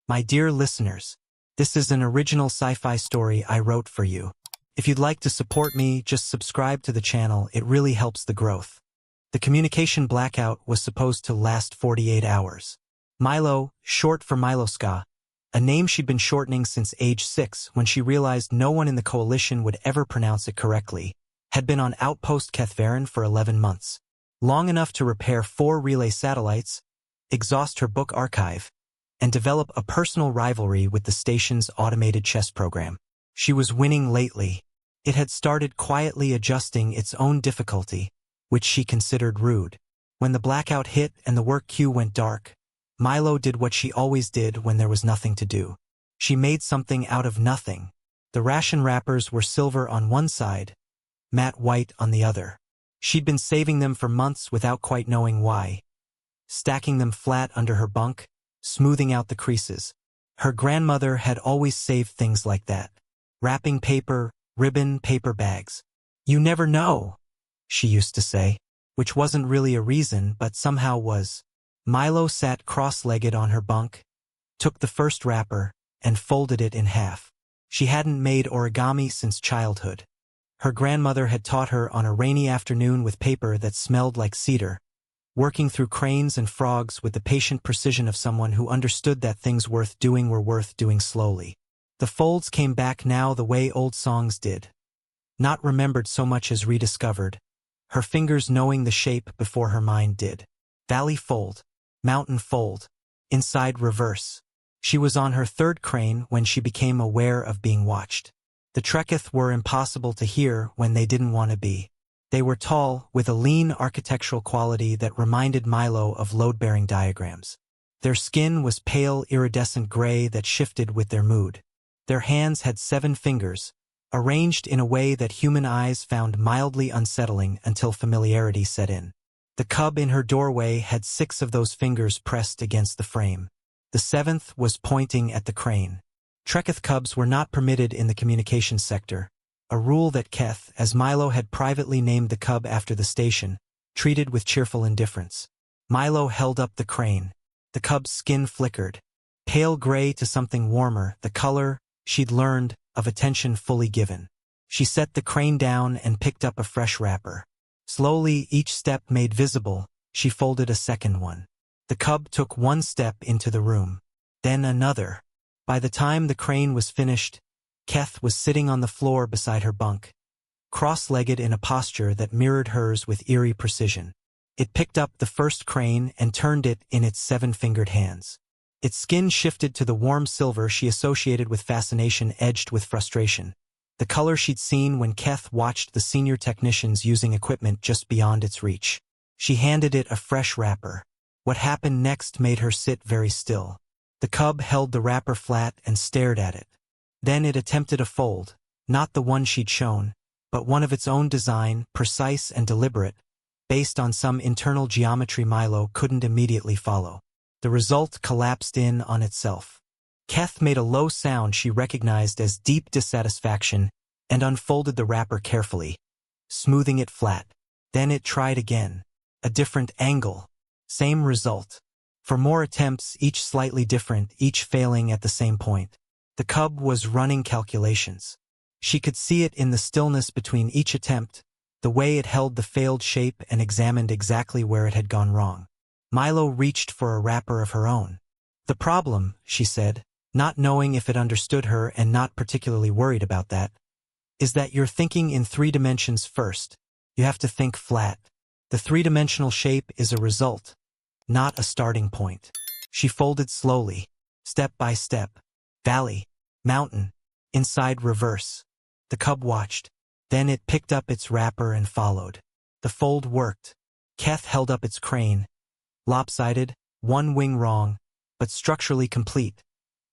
My dear listeners, this is an original sci-fi story I wrote for you. If you'd like to support me, just subscribe to the channel, it really helps the growth. The communication blackout was supposed to last 48 hours. Milo, short for Miloska, a name she'd been shortening since age 6 when she realized no one in the coalition would ever pronounce it correctly, had been on Outpost Kethvaren for 11 months. Long enough to repair 4 relay satellites, exhaust her book archive, and develop a personal rivalry with the station's automated chess program. She was winning lately. It had started quietly adjusting its own difficulty, which she considered rude. When the blackout hit and the work queue went dark, Milo did what she always did when there was nothing to do. She made something out of nothing. The ration wrappers were silver on one side, matte white on the other. She'd been saving them for months without quite knowing why. Stacking them flat under her bunk, smoothing out the creases. Her grandmother had always saved things like that. Wrapping paper, ribbon, paper bags. You never know, she used to say, which wasn't really a reason but somehow was. Milo sat cross-legged on her bunk, took the first wrapper, and folded it in half. She hadn't made origami since childhood. Her grandmother had taught her on a rainy afternoon with paper that smelled like cedar, working through cranes and frogs with the patient precision of someone who understood that things worth doing were worth doing slowly. The folds came back now the way old songs did. Not remembered so much as rediscovered, her fingers knowing the shape before her mind did. Valley fold, mountain fold, inside reverse. She was on her 3rd crane when she became aware of being watched. The Treketh were impossible to hear when they didn't want to be. They were tall, with a lean architectural quality that reminded Milo of load-bearing diagrams. Their skin was pale iridescent gray that shifted with their mood. Their hands had 7 fingers, arranged in a way that human eyes found mildly unsettling until familiarity set in. The cub in her doorway had 6 of those fingers pressed against the frame. The 7th was pointing at the crane. Treketh cubs were not permitted in the communications sector, a rule that Keth, as Milo had privately named the cub after the station, treated with cheerful indifference. Milo held up the crane. The cub's skin flickered, pale gray to something warmer, the color, she'd learned, of attention fully given. She set the crane down and picked up a fresh wrapper. Slowly, each step made visible, she folded a second one. The cub took 1 step into the room, then another. By the time the crane was finished, Keth was sitting on the floor beside her bunk, cross-legged in a posture that mirrored hers with eerie precision. It picked up the first crane and turned it in its 7-fingered hands. Its skin shifted to the warm silver she associated with fascination edged with frustration, the color she'd seen when Keth watched the senior technicians using equipment just beyond its reach. She handed it a fresh wrapper. What happened next made her sit very still. The cub held the wrapper flat and stared at it. Then it attempted a fold, not the one she'd shown, but one of its own design, precise and deliberate, based on some internal geometry Milo couldn't immediately follow. The result collapsed in on itself. Keth made a low sound she recognized as deep dissatisfaction and unfolded the wrapper carefully, smoothing it flat. Then it tried again. A different angle. Same result. For more attempts, each slightly different, each failing at the same point. The cub was running calculations. She could see it in the stillness between each attempt, the way it held the failed shape and examined exactly where it had gone wrong. Milo reached for a wrapper of her own. The problem, she said, not knowing if it understood her and not particularly worried about that, is that you're thinking in 3 dimensions first. You have to think flat. The 3-dimensional shape is a result, not a starting point. She folded slowly, step by step. Valley, mountain, inside reverse. The cub watched. Then it picked up its wrapper and followed. The fold worked. Keth held up its crane. Lopsided, 1 wing wrong, but structurally complete.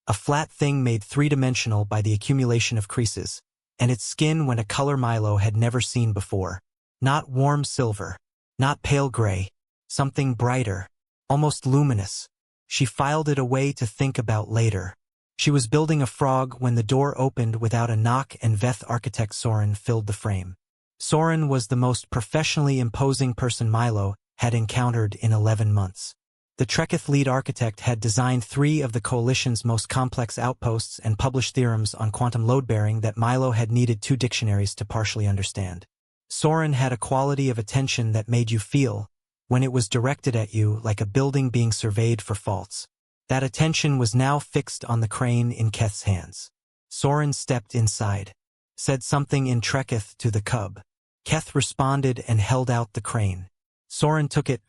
A flat thing made 3-dimensional by the accumulation of creases, and its skin went a color Milo had never seen before. Not warm silver, not pale gray, something brighter, almost luminous. She filed it away to think about later. She was building a frog when the door opened without a knock and Veth architect Soren filled the frame. Soren was the most professionally imposing person Milo had encountered in 11 months. The Treketh lead architect had designed 3 of the coalition's most complex outposts and published theorems on quantum load-bearing that Milo had needed 2 dictionaries to partially understand. Soren had a quality of attention that made you feel, when it was directed at you, like a building being surveyed for faults. That attention was now fixed on the crane in Keth's hands. Soren stepped inside, said something in Treketh to the cub. Keth responded and held out the crane. Soren took it.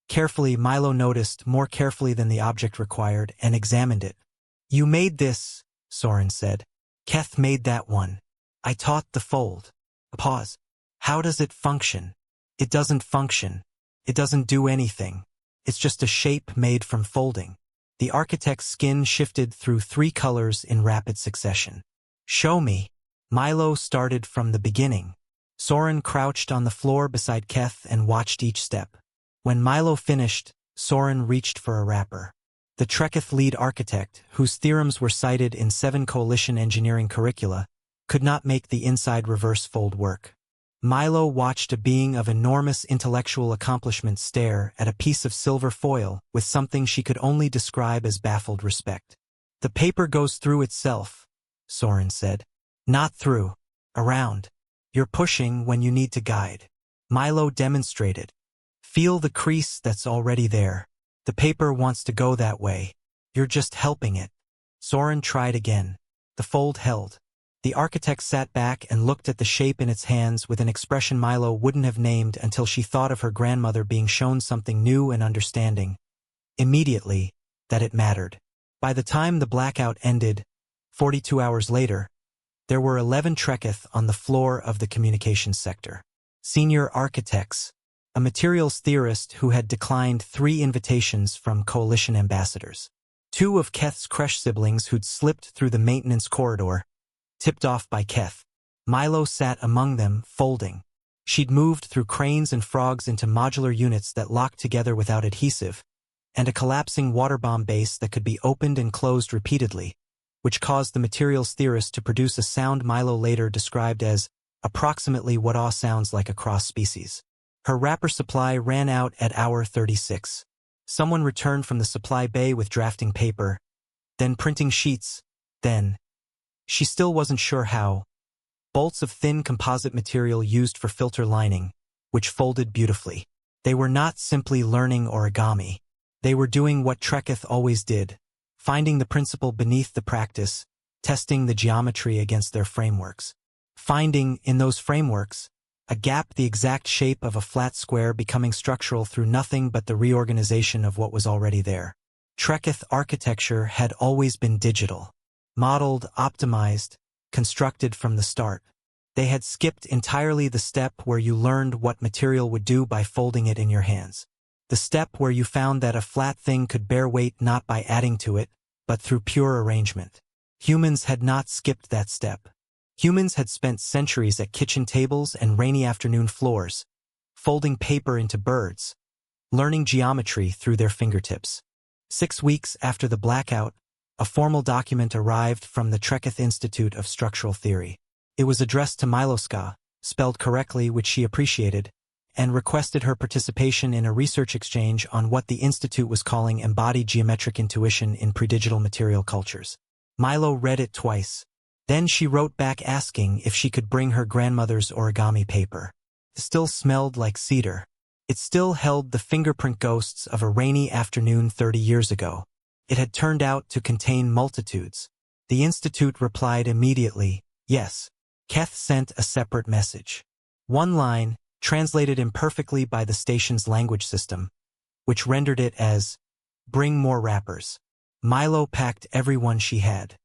Carefully, Milo noticed, more carefully than the object required, and examined it. "You made this," Soren said. "Keth made that one. I taught the fold." A pause. "How does it function?" "It doesn't function. It doesn't do anything. It's just a shape made from folding." The architect's skin shifted through 3 colors in rapid succession. "Show me." Milo started from the beginning. Soren crouched on the floor beside Keth and watched each step. When Milo finished, Soren reached for a wrapper. The Treketh lead architect, whose theorems were cited in 7 coalition engineering curricula, could not make the inside reverse fold work. Milo watched a being of enormous intellectual accomplishment stare at a piece of silver foil with something she could only describe as baffled respect. "The paper goes through itself," Soren said. "Not through. Around. You're pushing when you need to guide." Milo demonstrated. "Feel the crease that's already there. The paper wants to go that way. You're just helping it." Soren tried again. The fold held. The architect sat back and looked at the shape in its hands with an expression Milo wouldn't have named until she thought of her grandmother being shown something new and understanding, immediately, that it mattered. By the time the blackout ended, 42 hours later, there were 11 Treketh on the floor of the communications sector. Senior architects, a materials theorist who had declined 3 invitations from coalition ambassadors. 2 of Keth's Kresh siblings who'd slipped through the maintenance corridor, tipped off by Keth. Milo sat among them, folding. She'd moved through cranes and frogs into modular units that locked together without adhesive, and a collapsing water bomb base that could be opened and closed repeatedly, which caused the materials theorist to produce a sound Milo later described as approximately what awe sounds like across species. Her wrapper supply ran out at hour 36. Someone returned from the supply bay with drafting paper, then printing sheets, then... She still wasn't sure how. Bolts of thin composite material used for filter lining, which folded beautifully. They were not simply learning origami. They were doing what Treketh always did, finding the principle beneath the practice, testing the geometry against their frameworks. Finding, in those frameworks, a gap the exact shape of a flat square becoming structural through nothing but the reorganization of what was already there. Treketh architecture had always been digital. Modeled, optimized, constructed from the start. They had skipped entirely the step where you learned what material would do by folding it in your hands. The step where you found that a flat thing could bear weight not by adding to it, but through pure arrangement. Humans had not skipped that step. Humans had spent centuries at kitchen tables and rainy afternoon floors, folding paper into birds, learning geometry through their fingertips. 6 weeks after the blackout, a formal document arrived from the Treketh Institute of Structural Theory. It was addressed to Miloska, spelled correctly, which she appreciated, and requested her participation in a research exchange on what the institute was calling embodied geometric intuition in predigital material cultures. Milo read it twice. Then she wrote back asking if she could bring her grandmother's origami paper. It still smelled like cedar. It still held the fingerprint ghosts of a rainy afternoon 30 years ago. It had turned out to contain multitudes. The institute replied immediately, yes. Keth sent a separate message. One line, translated imperfectly by the station's language system, which rendered it as, "Bring more wrappers." Milo packed everyone she had.